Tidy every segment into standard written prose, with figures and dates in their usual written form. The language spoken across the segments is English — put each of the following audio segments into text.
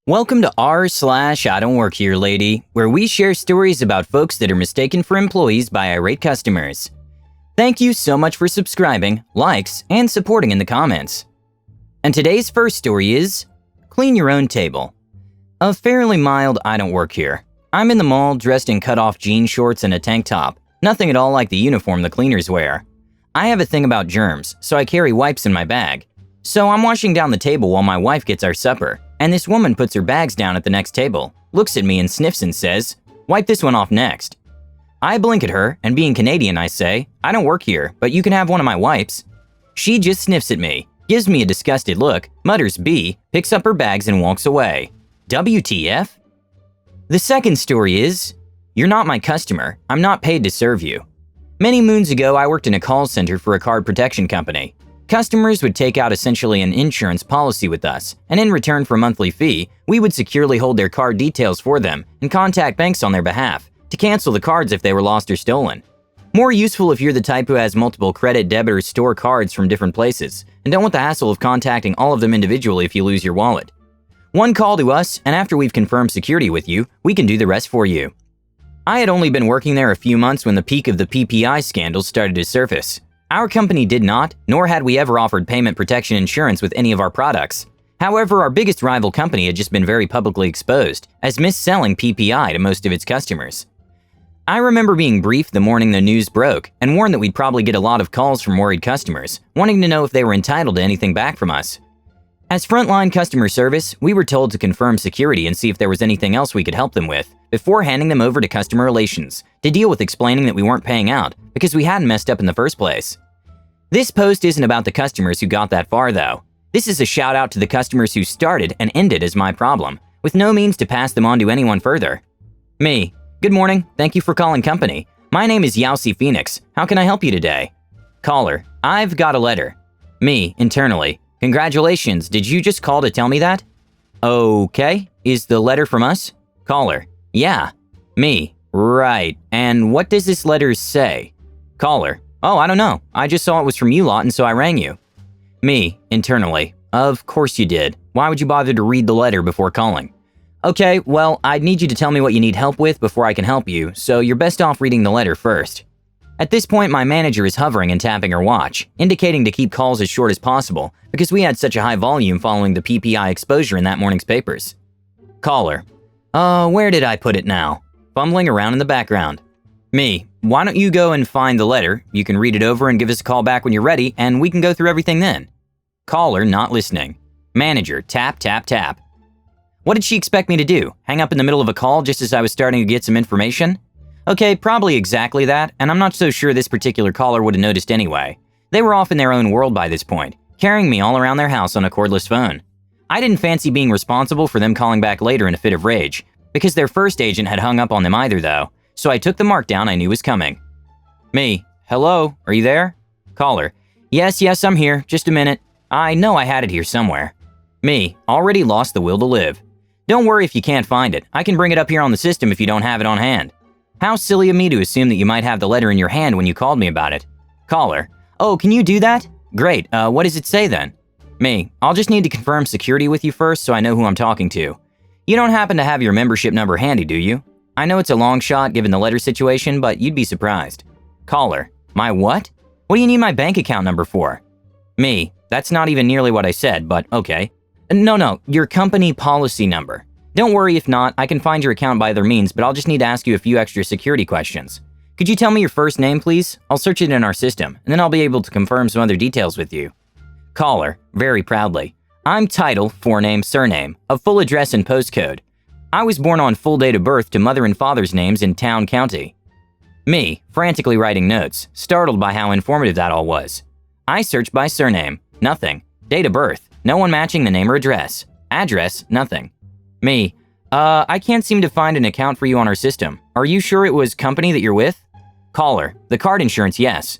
Welcome to r/IDontWorkHereLady, where we share stories about folks that are mistaken for employees by irate customers. Thank you so much for subscribing, likes, and supporting in the comments. And today's first story is Clean Your Own Table. A fairly mild I don't work here. I'm in the mall dressed in cut-off jean shorts and a tank top, nothing at all like the uniform the cleaners wear. I have a thing about germs, so I carry wipes in my bag. So I'm washing down the table while my wife gets our supper, and this woman puts her bags down at the next table, looks at me and sniffs and says, "Wipe this one off next." I blink at her, and being Canadian I say, "I don't work here, but you can have one of my wipes." She just sniffs at me, gives me a disgusted look, mutters B, picks up her bags and walks away. WTF? The second story is, You're not my customer, I'm not paid to serve you. Many moons ago I worked in a call center for a card protection company. Customers would take out essentially an insurance policy with us, and in return for a monthly fee, we would securely hold their card details for them and contact banks on their behalf to cancel the cards if they were lost or stolen. More useful if you're the type who has multiple credit, debit, or store cards from different places and don't want the hassle of contacting all of them individually if you lose your wallet. One call to us, and after we've confirmed security with you, we can do the rest for you. I had only been working there a few months when the peak of the PPI scandal started to surface. Our company did not, nor had we ever offered payment protection insurance with any of our products. However, our biggest rival company had just been very publicly exposed as mis-selling PPI to most of its customers. I remember being briefed the morning the news broke and warned that we'd probably get a lot of calls from worried customers, wanting to know if they were entitled to anything back from us. As frontline customer service, we were told to confirm security and see if there was anything else we could help them with before handing them over to customer relations to deal with explaining that we weren't paying out because we hadn't messed up in the first place. This post isn't about the customers who got that far though. This is a shout out to the customers who started and ended as my problem, with no means to pass them on to anyone further. Me. Good morning, thank you for calling company. My name is Yowsey Phoenix, how can I help you today? Caller. I've got a letter. Me, internally. Congratulations, did you just call to tell me that? Okay, is the letter from us? Caller. Yeah. Me. Right, and what does this letter say? Caller. Oh, I don't know. I just saw it was from you lot and so I rang you. Me, internally. Of course you did. Why would you bother to read the letter before calling? Okay, well, I'd need you to tell me what you need help with before I can help you, so you're best off reading the letter first. At this point, my manager is hovering and tapping her watch, indicating to keep calls as short as possible because we had such a high volume following the PPI exposure in that morning's papers. Caller. Where did I put it now? Fumbling around in the background. Me. Why don't you go and find the letter, you can read it over and give us a call back when you're ready, and we can go through everything then. Caller not listening. Manager, tap, tap, tap. What did she expect me to do? Hang up in the middle of a call just as I was starting to get some information? Okay, probably exactly that, and I'm not so sure this particular caller would have noticed anyway. They were off in their own world by this point, carrying me all around their house on a cordless phone. I didn't fancy being responsible for them calling back later in a fit of rage, because their first agent had hung up on them either though. So I took the markdown I knew was coming. Me. Hello, are you there? Caller. Yes, I'm here, just a minute. I know I had it here somewhere. Me. Already lost the will to live. Don't worry if you can't find it. I can bring it up here on the system if you don't have it on hand. How silly of me to assume that you might have the letter in your hand when you called me about it. Caller. Oh, can you do that? Great, what does it say then? Me. I'll just need to confirm security with you first so I know who I'm talking to. You don't happen to have your membership number handy, do you? I know it's a long shot given the letter situation, but you'd be surprised. Caller. My what? What do you need my bank account number for? Me. That's not even nearly what I said, but okay. No, your company policy number. Don't worry if not, I can find your account by other means, but I'll just need to ask you a few extra security questions. Could you tell me your first name, please? I'll search it in our system, and then I'll be able to confirm some other details with you. Caller. Very proudly. I'm title, forename, surname, of full address and postcode. I was born on full date of birth to mother and father's names in town county. Me, frantically writing notes, startled by how informative that all was. I searched by surname, nothing. Date of birth, no one matching the name or address. Address, nothing. Me, I can't seem to find an account for you on our system. Are you sure it was company that you're with? Caller, the card insurance, yes.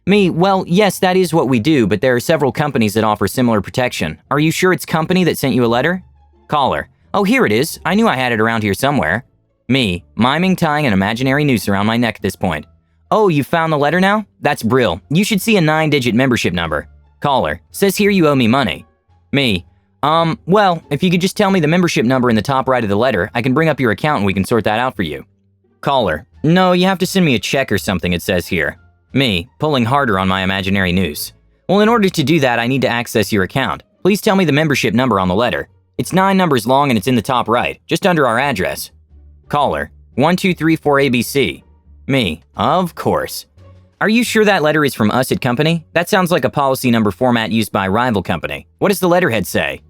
Me, well, yes, that is what we do, but there are several companies that offer similar protection. Are you sure it's company that sent you a letter? Caller, oh, here it is. I knew I had it around here somewhere. Me, miming tying an imaginary noose around my neck at this point. Oh, you found the letter now? That's brill. You should see a 9-digit membership number. Caller, says here you owe me money. Me, Well, if you could just tell me the membership number in the top right of the letter, I can bring up your account and we can sort that out for you. Caller: No, you have to send me a check or something, it says here. Me, pulling harder on my imaginary noose. Well, in order to do that, I need to access your account. Please tell me the membership number on the letter. It's 9 numbers long and it's in the top right, just under our address. Caller: 1234 ABC. Me: Of course. Are you sure that letter is from us at company? That sounds like a policy number format used by rival company. What does the letterhead say?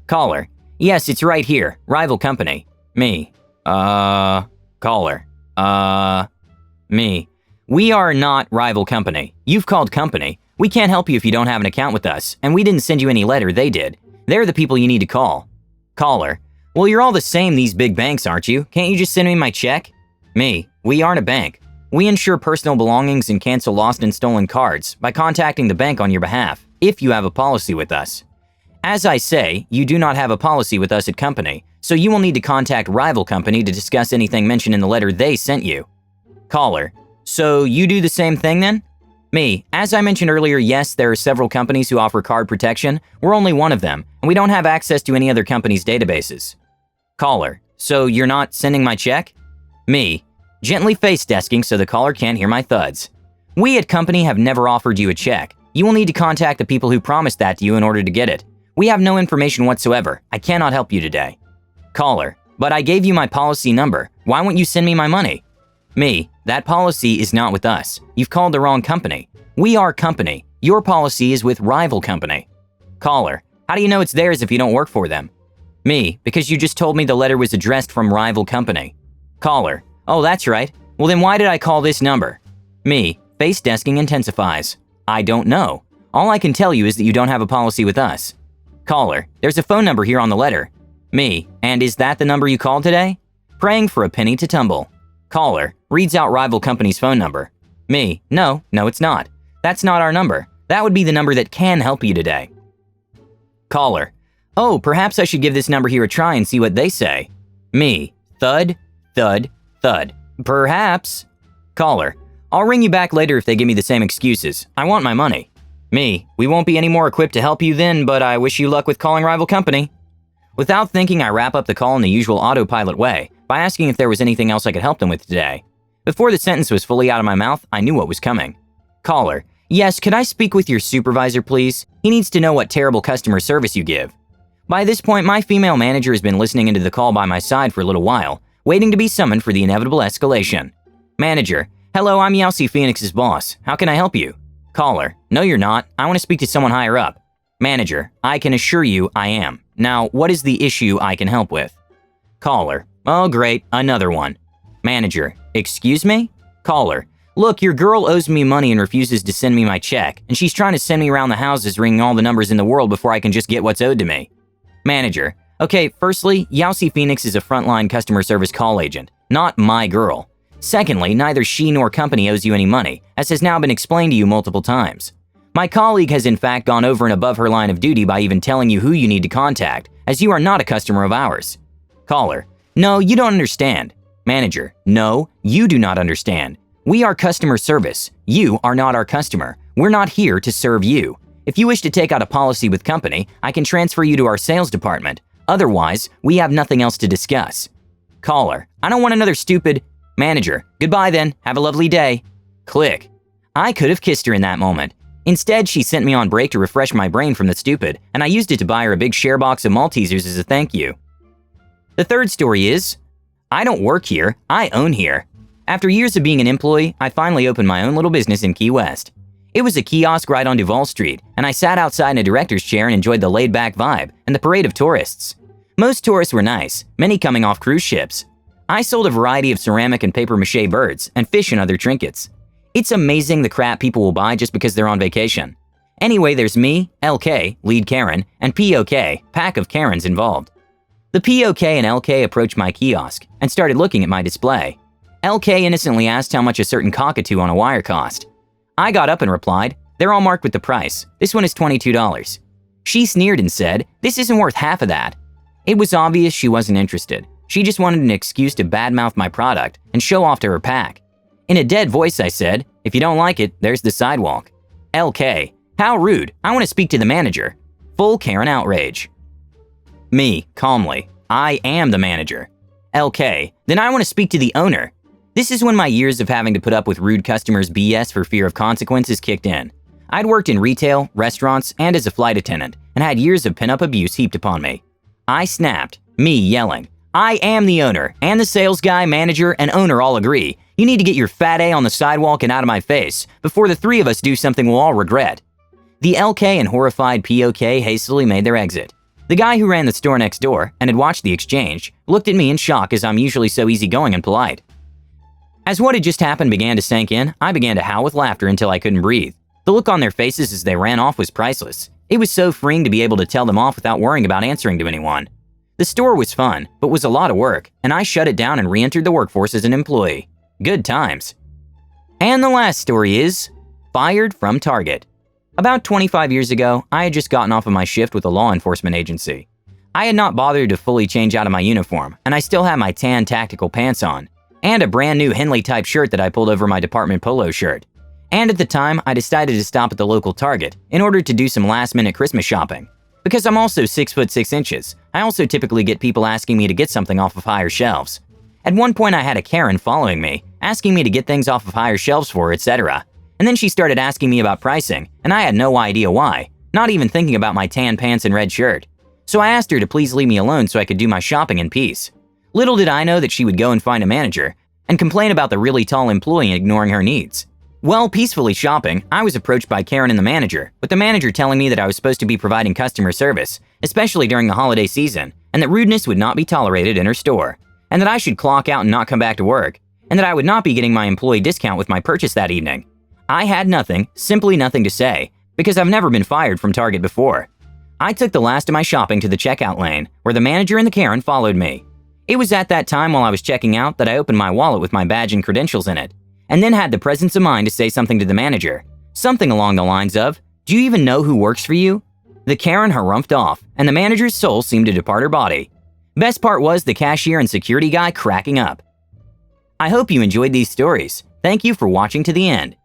Caller: Yes, it's right here. Rival company. Me: Caller: Me: We are not rival company. You've called company. We can't help you if you don't have an account with us, and we didn't send you any letter, they did. They're the people you need to call. Caller: Well, you're all the same, these big banks, aren't you? Can't you just send me my check? Me: We aren't a bank. We insure personal belongings and cancel lost and stolen cards by contacting the bank on your behalf, if you have a policy with us. As I say, you do not have a policy with us at company, so you will need to contact rival company to discuss anything mentioned in the letter they sent you. Caller: So you do the same thing then? Me: As I mentioned earlier, yes, there are several companies who offer card protection. We're only one of them, and we don't have access to any other company's databases. Caller: So you're not sending my check? Me, gently face desking so the caller can't hear my thuds. We at company have never offered you a check. You will need to contact the people who promised that to you in order to get it. We have no information whatsoever. I cannot help you today. Caller: But I gave you my policy number. Why won't you send me my money? Me: That policy is not with us. You've called the wrong company. We are company. Your policy is with rival company. Caller: How do you know it's theirs if you don't work for them? Me: Because you just told me the letter was addressed from rival company. Caller: Oh, that's right. Well, then why did I call this number? Me, face desking intensifies. I don't know. All I can tell you is that you don't have a policy with us. Caller: There's a phone number here on the letter. Me: And is that the number you called today? Praying for a penny to tumble. Caller reads out rival company's phone number. Me: No, it's not. That's not our number. That would be the number that can help you today. Caller: Oh, perhaps I should give this number here a try and see what they say. Me: Thud, thud, thud. Perhaps. Caller: I'll ring you back later if they give me the same excuses. I want my money. Me: We won't be any more equipped to help you then, but I wish you luck with calling rival company. Without thinking, I wrap up the call in the usual autopilot way by asking if there was anything else I could help them with today. Before the sentence was fully out of my mouth, I knew what was coming. Caller: Yes, could I speak with your supervisor, please? He needs to know what terrible customer service you give. By this point, my female manager has been listening into the call by my side for a little while, waiting to be summoned for the inevitable escalation. Manager: Hello, I'm Youre Phoenix's boss. How can I help you? Caller: No, you're not. I want to speak to someone higher up. Manager: I can assure you I am. Now, what is the issue I can help with? Caller: Oh, great, another one. Manager: Excuse me? Caller: Look, your girl owes me money and refuses to send me my check, and she's trying to send me around the houses ringing all the numbers in the world before I can just get what's owed to me. Manager: Okay, firstly, Youre Phoenix is a frontline customer service call agent, not my girl. Secondly, neither she nor company owes you any money, as has now been explained to you multiple times. My colleague has in fact gone over and above her line of duty by even telling you who you need to contact, as you are not a customer of ours. Caller: No, you don't understand. Manager: No, you do not understand. We are customer service. You are not our customer. We're not here to serve you. If you wish to take out a policy with company, I can transfer you to our sales department. Otherwise, we have nothing else to discuss. Caller: I don't want another stupid... Manager: Goodbye then. Have a lovely day. Click. I could have kissed her in that moment. Instead, she sent me on break to refresh my brain from the stupid, and I used it to buy her a big share box of Maltesers as a thank you. The third story is, I don't work here, I own here. After years of being an employee, I finally opened my own little business in Key West. It was a kiosk right on Duval Street, and I sat outside in a director's chair and enjoyed the laid-back vibe and the parade of tourists. Most tourists were nice, many coming off cruise ships. I sold a variety of ceramic and papier-mâché birds and fish and other trinkets. It's amazing the crap people will buy just because they're on vacation. Anyway, there's me, LK, lead Karen, and POK, pack of Karens involved. The POK and LK approached my kiosk and started looking at my display. LK innocently asked how much a certain cockatoo on a wire cost. I got up and replied, They're all marked with the price. This one is $22. She sneered and said, This isn't worth half of that. It was obvious she wasn't interested. She just wanted an excuse to badmouth my product and show off to her pack. In a dead voice, I said, If you don't like it, there's the sidewalk. LK: How rude. I want to speak to the manager. Full Karen outrage. Me, calmly. I am the manager. LK, then I want to speak to the owner. This is when my years of having to put up with rude customers' BS for fear of consequences kicked in. I'd worked in retail, restaurants, and as a flight attendant, and had years of pent-up abuse heaped upon me. I snapped, me yelling, I am the owner, and the sales guy, manager, and owner all agree. You need to get your fat A on the sidewalk and out of my face before the three of us do something we'll all regret. The LK and horrified POK hastily made their exit. The guy who ran the store next door and had watched the exchange looked at me in shock, as I'm usually so easygoing and polite. As what had just happened began to sink in, I began to howl with laughter until I couldn't breathe. The look on their faces as they ran off was priceless. It was so freeing to be able to tell them off without worrying about answering to anyone. The store was fun, but was a lot of work, and I shut it down and re-entered the workforce as an employee. Good times. And the last story is fired from Target. About 25 years ago, I had just gotten off of my shift with a law enforcement agency. I had not bothered to fully change out of my uniform, and I still had my tan tactical pants on, and a brand new Henley-type shirt that I pulled over my department polo shirt. And at the time, I decided to stop at the local Target in order to do some last-minute Christmas shopping. Because I'm also 6 foot 6 inches, I also typically get people asking me to get something off of higher shelves. At one point, I had a Karen following me, asking me to get things off of higher shelves for her, etc. And then she started asking me about pricing, and I had no idea why, not even thinking about my tan pants and red shirt. So I asked her to please leave me alone so I could do my shopping in peace. Little did I know that she would go and find a manager and complain about the really tall employee ignoring her needs. While peacefully shopping, I was approached by Karen and the manager, with the manager telling me that I was supposed to be providing customer service, especially during the holiday season, and that rudeness would not be tolerated in her store, and that I should clock out and not come back to work, and that I would not be getting my employee discount with my purchase that evening. I had nothing, simply nothing to say, because I've never been fired from Target before. I took the last of my shopping to the checkout lane, where the manager and the Karen followed me. It was at that time while I was checking out that I opened my wallet with my badge and credentials in it, and then had the presence of mind to say something to the manager. Something along the lines of, "Do you even know who works for you?" The Karen harumphed off, and the manager's soul seemed to depart her body. Best part was the cashier and security guy cracking up. I hope you enjoyed these stories. Thank you for watching to the end.